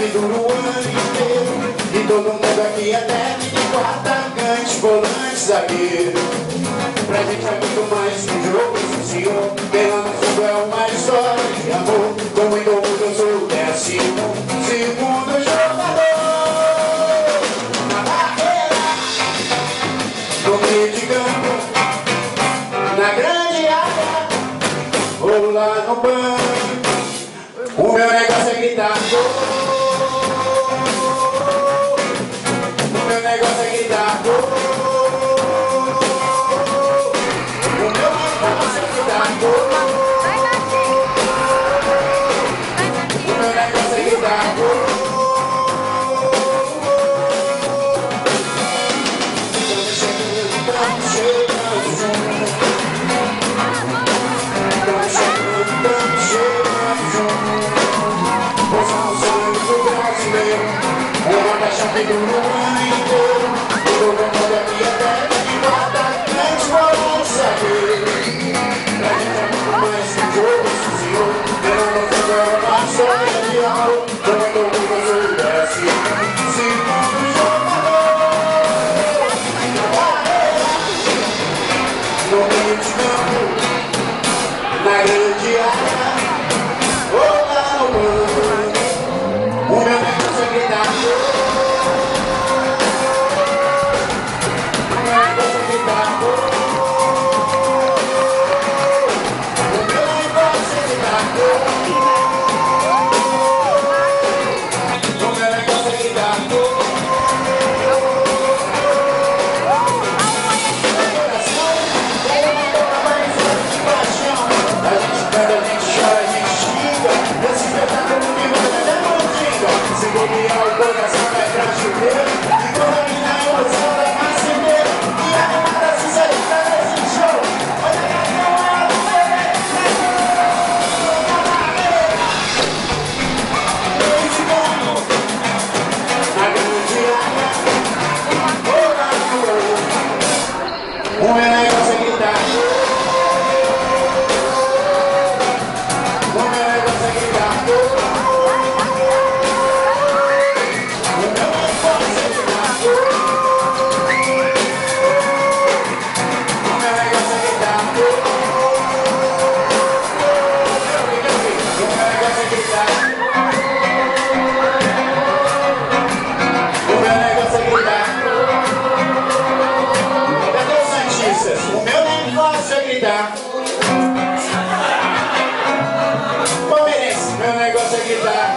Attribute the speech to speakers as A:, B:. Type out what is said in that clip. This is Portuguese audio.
A: que dura o ano inteiro. E todo mundo aqui é técnico, atacante, volante, zagueiro. Pra gente é muito mais que um jogo social. Quem lá no fundo é uma história de amor. Como em todo eu sou o 12º jogador. Na barreira, no meio de campo, na grande área ou lá no banco. O meu negócio é gritar gol. O meu negócio é gritar gol. Que dura o ano inteiro. Todo mundo aqui é técnico, atacante, volante, zagueiro. Pra gente é muito mais que um jogo social. Pelo mundo é uma história de amor. Como em todo mundo eu sou o 12º jogador. No meio de campo, na grande área ou lá no banco. O meu negócio é gritar gol. O meu negócio é gritar. O meu negócio é gritar. O meu negócio é gritar. O meu negócio é gritar. O meu negócio é gritar. O meu negócio é gritar. O meu negócio é gritar. Palmeirense, meu negócio é gritar.